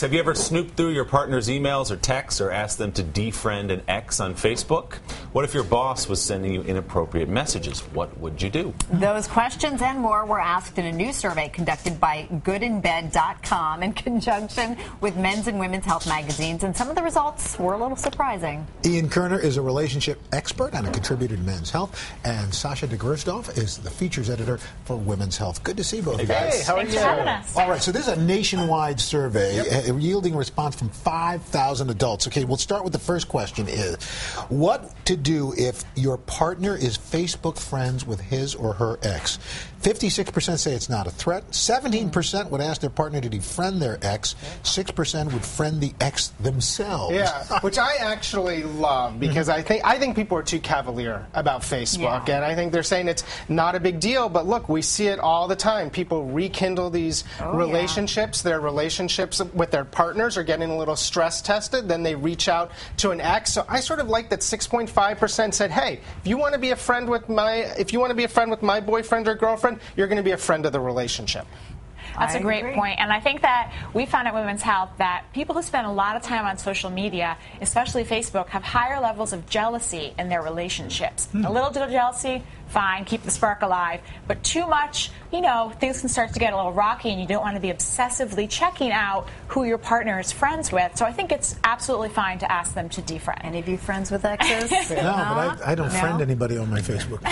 Have you ever snooped through your partner's emails or texts or asked them to defriend an ex on Facebook? What if your boss was sending you inappropriate messages? What would you do? Those questions and more were asked in a new survey conducted by goodinbed.com in conjunction with Men's and Women's Health magazines, and some of the results were a little surprising. Ian Kerner is a relationship expert and a contributor to Men's Health, and Sasha DeGersdorf is the features editor for Women's Health. Good to see both of you guys. Hey, how are you? Thanks for having us. All right, so this is a nationwide survey. Yielding a response from 5,000 adults. Okay, we'll start with the first question is, what to do if your partner is Facebook friends with his or her ex? 56% say it's not a threat. 17% would ask their partner to defriend their ex. 6% would friend the ex themselves. Yeah, which I actually love because I think people are too cavalier about Facebook, and I think they're saying it's not a big deal. But look, we see it all the time. People rekindle these relationships. Their relationships with their partners are getting a little stress tested. Then they reach out to an ex. So I sort of like that 6.5% said, "Hey, if you want to be a friend with my boyfriend or girlfriend, you're going to be a friend of the relationship." That's a great point. And I think that we found at Women's Health that people who spend a lot of time on social media, especially Facebook, have higher levels of jealousy in their relationships. A little bit of jealousy, fine, keep the spark alive. But too much, things can start to get a little rocky, and you don't want to be obsessively checking out who your partner is friends with. So I think it's absolutely fine to ask them to defriend. Any of you friends with exes? No, but I don't friend anybody on my Facebook.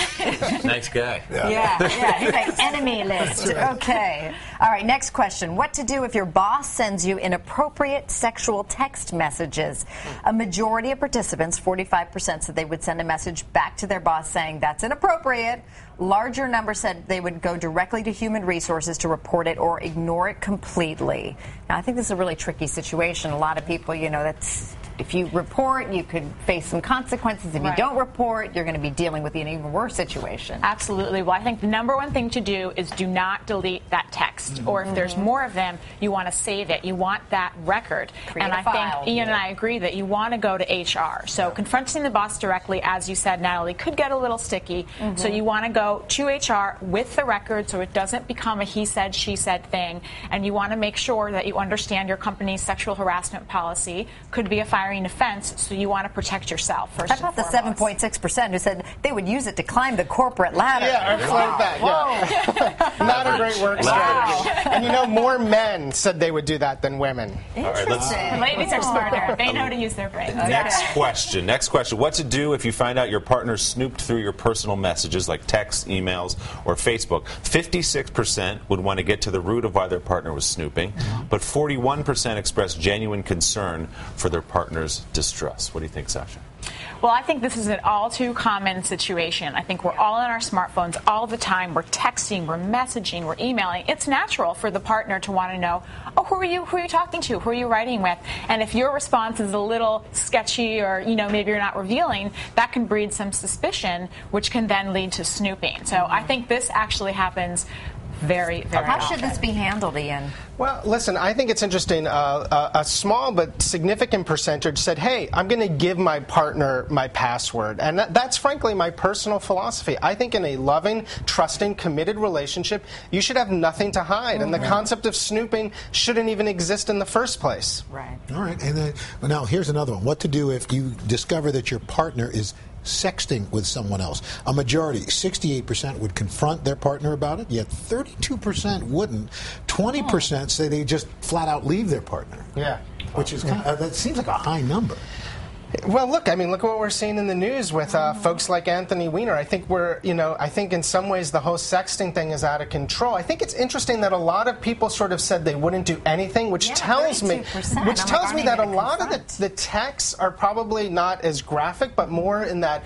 Nice guy. Yeah. He's like enemy list. Okay. All right, next question. What to do if your boss sends you inappropriate sexual text messages? A majority of participants, 45%, said they would send a message back to their boss saying that's inappropriate. Larger number said they would go directly to Human Resources to report it or ignore it completely. Now, I think this is a really tricky situation. A lot of people, that's if you report, you could face some consequences. If you don't report, you're going to be dealing with an even worse situation. Absolutely. Well, I think the number one thing to do is do not delete that text. Or if there's more of them, you want to save it. You want that record. Create and a I file. think Ian and I agree that you want to go to HR. So confronting the boss directly, as you said, Natalie, could get a little sticky. So you want to go to HR with the record so it doesn't become a he said, she said thing. And you want to make sure that you understand your company's sexual harassment policy. Could be a firing offense, so you want to protect yourself first. How about the 7.6% who said they would use it to climb the corporate ladder? Yeah, I've heard that. Yeah. Not a great work strategy. And more men said they would do that than women. All right, Ladies are smarter. They know to use their brains. Next question. What to do if you find out your partner snooped through your personal messages like texts, emails, or Facebook? 56% would want to get to the root of why their partner was snooping, but 41% expressed genuine concern for their partner's distrust. What do you think, Sasha? Well, I think this is an all too common situation. I think we're all on our smartphones all the time. We're texting, we're messaging, we're emailing. It's natural for the partner to want to know, who are you talking to? Who are you writing with? And if your response is a little sketchy or, maybe you're not revealing, that can breed some suspicion, which can then lead to snooping. So I think this actually happens very, very How often. should this be handled, Ian? Well, listen, I think it's interesting. A small but significant percentage said, hey, I'm going to give my partner my password. And that's frankly my personal philosophy. I think in a loving, trusting, committed relationship, you should have nothing to hide. And the concept of snooping shouldn't even exist in the first place. Right. All right. And then, now here's another one. What to do if you discover that your partner is sexting with someone else? A majority, 68%, would confront their partner about it, yet 32% wouldn't. 20% say they just flat out leave their partner. Yeah. Which is that seems like a high number. Well, look at what we're seeing in the news with folks like Anthony Weiner. I think I think in some ways the whole sexting thing is out of control. I think it's interesting that a lot of people sort of said they wouldn't do anything, which tells me that a lot of the texts are probably not as graphic, but more in that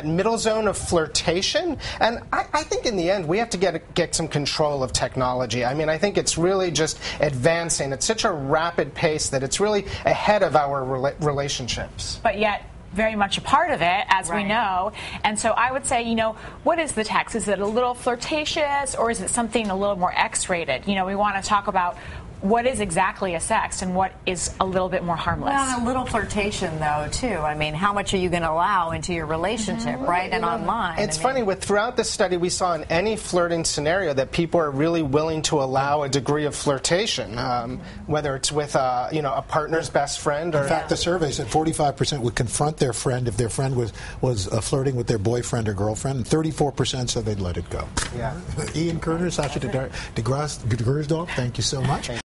middle zone of flirtation. And I think in the end we have to get some control of technology. I mean, I think it's really just advancing at such a rapid pace that it's really ahead of our relationships. But yet very much a part of it, as we know. And so I would say, what is the text? Is it a little flirtatious, or is it something a little more X-rated? We want to talk about what is exactly a sext and what is a little bit more harmless. Well, a little flirtation, though, too. I mean, how much are you going to allow into your relationship, right, and online? It's funny, throughout this study, we saw in any flirting scenario that people are really willing to allow a degree of flirtation, whether it's with a partner's best friend. Or in fact, the survey said 45% would confront their friend if their friend was flirting with their boyfriend or girlfriend, and 34% said they'd let it go. Yeah. Ian Kerner, Sasha de Gersdorf, thank you so much.